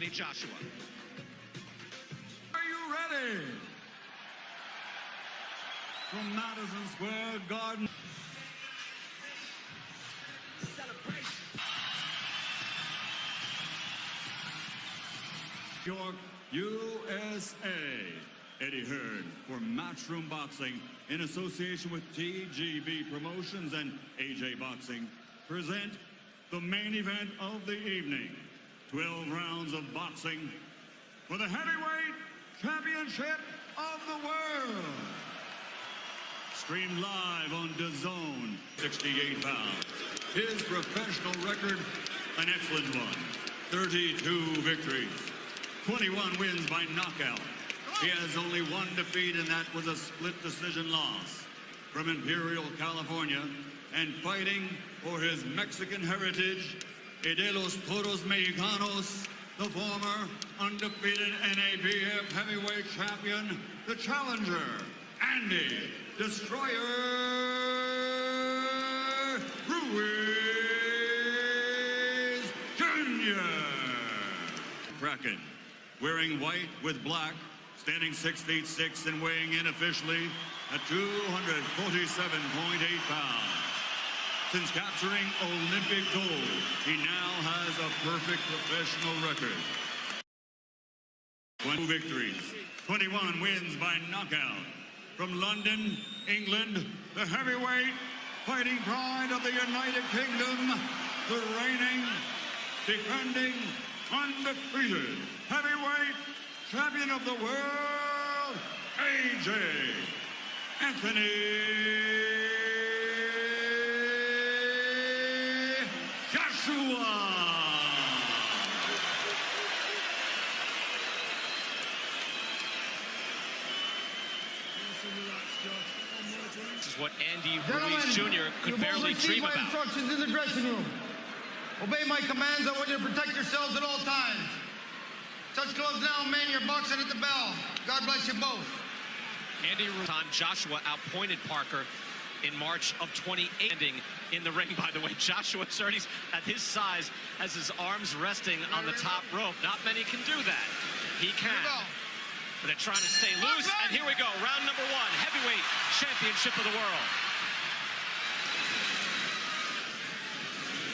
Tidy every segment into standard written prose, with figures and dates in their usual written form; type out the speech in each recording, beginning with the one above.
Anthony Joshua. Are you ready? From Madison Square Garden. York, USA. Eddie Hearn for Matchroom Boxing in association with TGB Promotions and AJ Boxing present the main event of the evening. 12 rounds of boxing for the heavyweight championship of the world. Streamed live on DAZN, 68 pounds. His professional record, an excellent one. 32 victories, 21 wins by knockout. He has only one defeat, and that was a split decision loss. From Imperial, California, and fighting for his Mexican heritage, de los Toros Mexicanos, the former undefeated NABF heavyweight champion, the challenger, Andy Destroyer Ruiz Jr. Kraken, wearing white with black, standing 6 feet 6 and weighing in officially at 247.8 pounds. Since capturing Olympic gold, he now has a perfect professional record. 20 victories, 21 wins by knockout. From London, England, the heavyweight fighting pride of the United Kingdom, the reigning, defending, undefeated heavyweight champion of the world, AJ Anthony Joshua. This is what Andy Ruiz Jr. could barely dream about. Instructions in the dressing room. Obey my commands. I want you to protect yourselves at all times. Touch gloves now, men. You're boxing at the bell. God bless you both. Andy Ruiz, Joshua outpointed Parker in March of 2018 in the ring. By the way, Joshua already at his size has his arms resting on the top rope. Not many can do that. He can. But they're trying to stay loose. And here we go. Round number 1. Heavyweight championship of the world.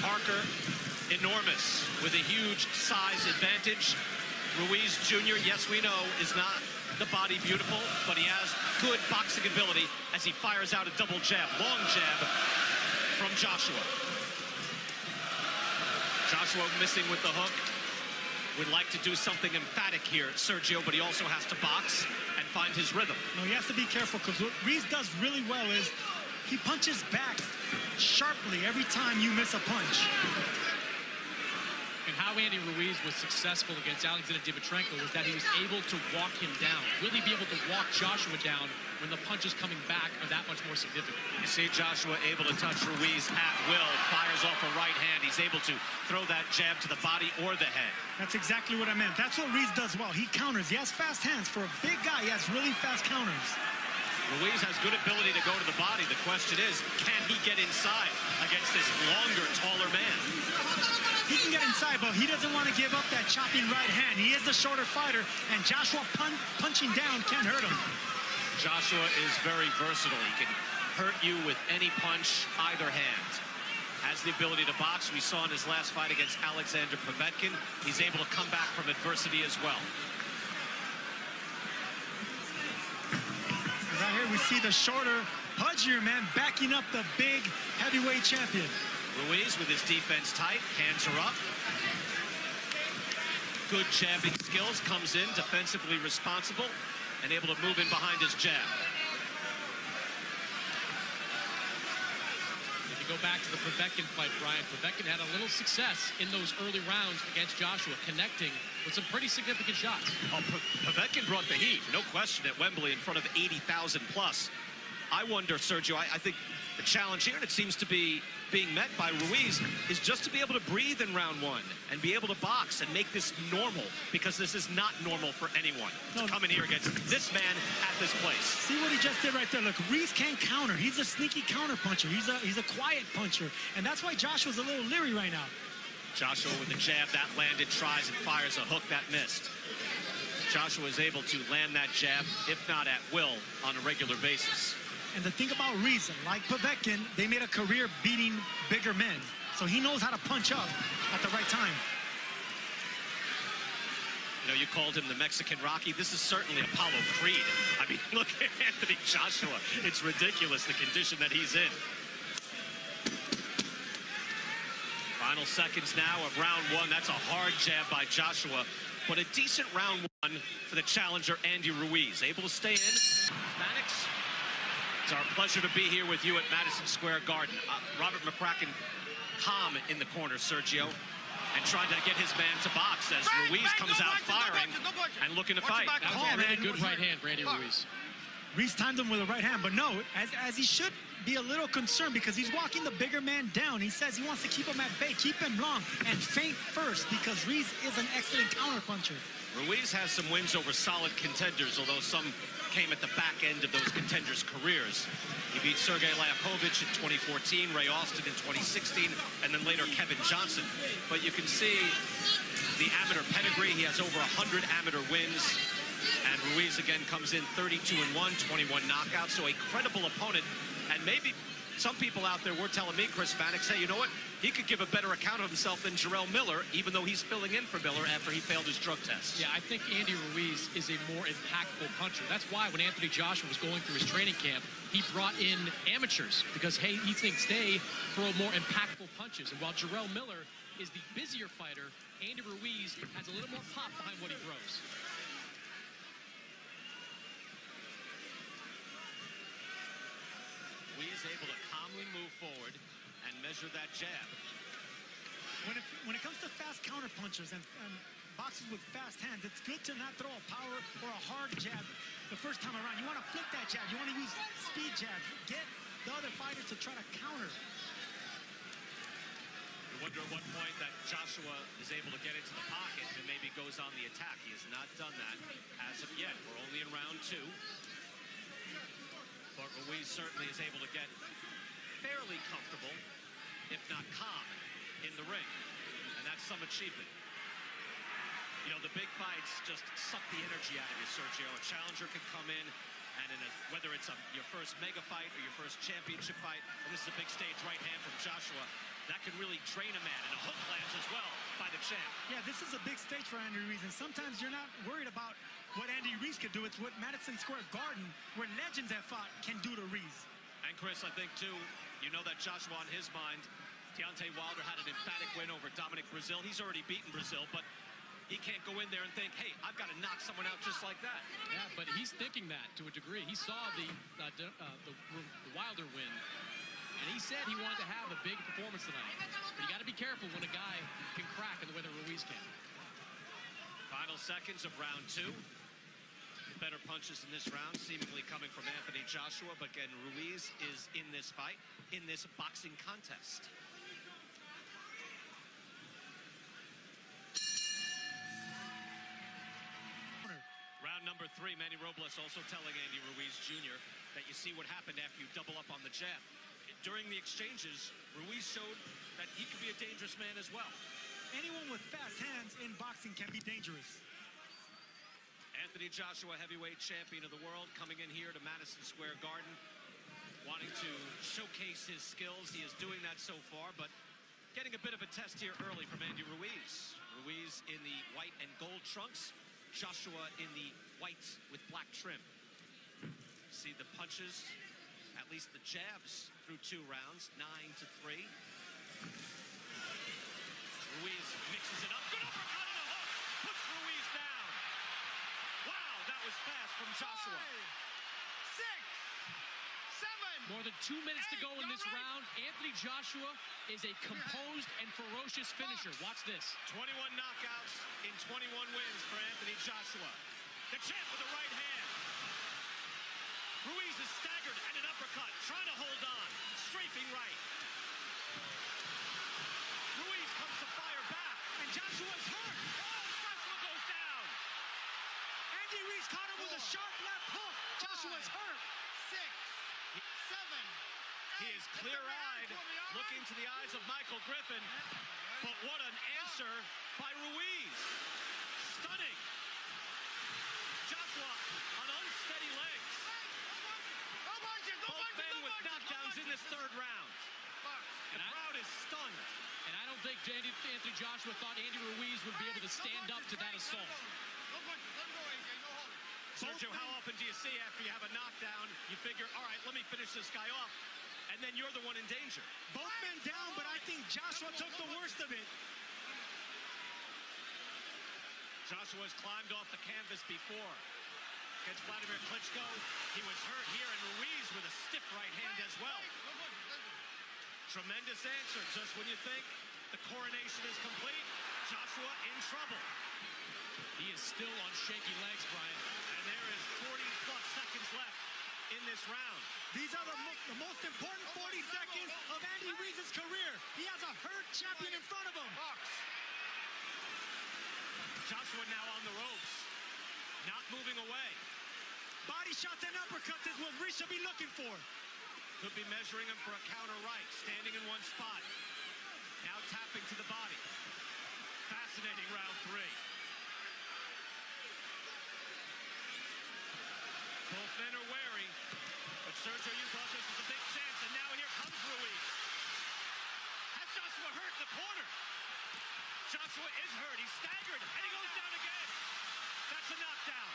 Parker, enormous, with a huge size advantage. Ruiz Jr., yes, we know, is not the body beautiful, but he has good boxing ability as he fires out a double jab, long jab from Joshua. Joshua missing with the hook. Would like to do something emphatic here, Sergio, but he also has to box and find his rhythm. No, he has to be careful, because what Ruiz does really well is he punches back sharply every time you miss a punch. And how Andy Ruiz was successful against Alexander Dimitrenko was that he was able to walk him down, really be able to walk Joshua down when the punches coming back are that much more significant. You see Joshua able to touch Ruiz at will, fires off a right hand. He's able to throw that jab to the body or the head. That's exactly what I meant. That's what Ruiz does well. He counters. He has fast hands. For a big guy, he has really fast counters. Ruiz has good ability to go to the body. The question is, can he get inside against this longer, taller man? He can get inside, but he doesn't want to give up that chopping right hand. He is the shorter fighter, and Joshua punching down can't hurt him. Joshua is very versatile. He can hurt you with any punch, either hand. Has the ability to box. We saw in his last fight against Alexander Povetkin. He's able to come back from adversity as well. Right here, we see the shorter, pudgier man backing up the big heavyweight champion. Ruiz with his defense tight, hands are up. Good jabbing skills, comes in defensively responsible and able to move in behind his jab. If you go back to the Povetkin fight, Brian, Povetkin had a little success in those early rounds against Joshua, connecting with some pretty significant shots. Oh, Povetkin brought the heat, no question, at Wembley in front of 80,000 plus. I wonder, Sergio, I think the challenge here, and it seems to be being met by Ruiz, is just to be able to breathe in round 1 and be able to box and make this normal, because this is not normal for anyone to come in here against this man at this place. See what he just did right there. Look, Ruiz can't counter. He's a sneaky counter puncher. He's a quiet puncher, and that's why Joshua's a little leery right now. Joshua with a jab that landed, tries and fires a hook that missed. Joshua is able to land that jab, if not at will, on a regular basis. And the thing about Ruiz, like Povetkin, they made a career beating bigger men. So he knows how to punch up at the right time. You know, you called him the Mexican Rocky. This is certainly Apollo Creed. I mean, look at Anthony Joshua. It's ridiculous, the condition that he's in. Final seconds now of round one. That's a hard jab by Joshua, but a decent round one for the challenger, Andy Ruiz. Able to stay in. Mannix, it's our pleasure to be here with you at Madison Square Garden. Robert McCracken calm in the corner, Sergio, and trying to get his man to box as Ruiz comes out firing and looking to fight. That was a really good right hand for Andy Ruiz. Ruiz timed him with a right hand, but no, as he should be a little concerned because he's walking the bigger man down. He says he wants to keep him at bay, keep him long, and feint first because Ruiz is an excellent counterpuncher. Ruiz has some wins over solid contenders, although some came at the back end of those contenders' careers. He beat Sergey Liakovich in 2014, Ray Austin in 2016, and then later Kevin Johnson. But you can see the amateur pedigree. He has over 100 amateur wins. And Ruiz again comes in 32-1, 21 knockouts, so a credible opponent. And maybe some people out there were telling me, Chris Mannix, hey, you know what? He could give a better account of himself than Jarrell Miller, even though he's filling in for Miller after he failed his drug test. Yeah, I think Andy Ruiz is a more impactful puncher. That's why when Anthony Joshua was going through his training camp, he brought in amateurs because, hey, he thinks they throw more impactful punches. And while Jarrell Miller is the busier fighter, Andy Ruiz has a little more pop behind what he throws. Ruiz able to calmly move forward and measure that jab. When it comes to fast counterpunchers and boxers with fast hands, it's good to not throw a power or a hard jab the first time around. You want to flip that jab. You want to use speed jabs. Get the other fighter to try to counter. You wonder at what point that Joshua is able to get into the pocket and maybe goes on the attack. He has not done that as of yet. We're only in round two. But Ruiz certainly is able to get fairly comfortable, if not calm, in the ring. And that's some achievement. You know, the big fights just suck the energy out of you, Sergio. A challenger can come in, and whether it's your first mega fight or your first championship fight, and this is a big stage right hand from Joshua, that can really drain a man. And a hook lands as well by the champ. Yeah, this is a big stage for Andy Ruiz, and sometimes you're not worried about what Andy Ruiz could do. It's what Madison Square Garden, where legends have fought, can do to Ruiz. And Chris, I think too, you know that Joshua on his mind, Deontay Wilder had an emphatic win over Dominic Brazil. He's already beaten Brazil, but he can't go in there and think, hey, I've got to knock someone out just like that. Yeah, but he's thinking that to a degree. He saw the Wilder win, and he said he wanted to have a big performance tonight. But you got to be careful when a guy can crack in the way that Ruiz can. Final seconds of round two. Better punches in this round, seemingly coming from Anthony Joshua, but again, Ruiz is in this fight, in this boxing contest. Round number three, Manny Robles also telling Andy Ruiz Jr. that you see what happened after you double up on the jab. During the exchanges, Ruiz showed that he could be a dangerous man as well. Anyone with fast hands in boxing can be dangerous. Anthony Joshua, heavyweight champion of the world, coming in here to Madison Square Garden, wanting to showcase his skills. He is doing that so far, but getting a bit of a test here early from Andy Ruiz. Ruiz in the white and gold trunks, Joshua in the white with black trim. See the punches, at least the jabs through 2 rounds, 9-3. Ruiz mixes it up, good uppercut and a hook, puts Ruiz down. Wow, that was fast from Joshua. 5, 6, 7. More than 2 minutes to go in this round. Anthony Joshua is a composed and ferocious finisher. Watch this. 21 knockouts in 21 wins for Anthony Joshua. The champ with the right hand. Ruiz is staggered and an uppercut, trying to hold on. Strafing right. Ruiz comes to fire back. And Joshua's hurt. Joshua goes down. Andy Ruiz caught him with a sharp left hook. Joshua's hurt. 6, 7. He is clear-eyed, looking to the eyes of Michael Griffin. But what an answer by Ruiz. Stunning. Joshua on unsteady legs. Both men with knockdowns in this third round. The crowd is stunned. And I don't think Anthony Joshua thought Andy Ruiz would be able to stand up to that assault. Sergio, how often do you see after you have a knockdown, you figure, all right, let me finish this guy off, and then you're the one in danger? Both men down, but I think Joshua took the worst of it. Joshua's climbed off the canvas before. Against Vladimir Klitschko, he was hurt here, and Ruiz with a stiff right hand as well. Tremendous answer. Just when you think the coronation is complete, Joshua in trouble. He is still on shaky legs, Brian. And there is 40-plus seconds left in this round. These are the most important 40 seconds of Andy Ruiz's career. He has a hurt champion in front of him. Joshua now on the ropes, not moving away. Body shots and uppercuts is what Ruiz should be looking for. Could be measuring him for a counter right, standing in one spot. Now tapping to the body. Fascinating round three. Both men are wary, but Sergio, you thought this was a big chance, and now here comes Ruiz. Has Joshua hurt in the corner? Joshua is hurt. He's staggered, and he goes down again. That's a knockdown.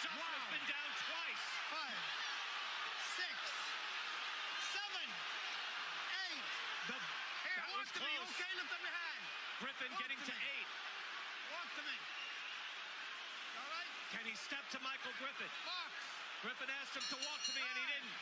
Joshua's been down twice. 5, 6, 7, 8. That was close. Okay, lift up your hand. Griffin Walk getting to to me. 8. Walk to me. All right? Can he step to Michael Griffin? Box. Griffin asked him to walk to me, and he didn't.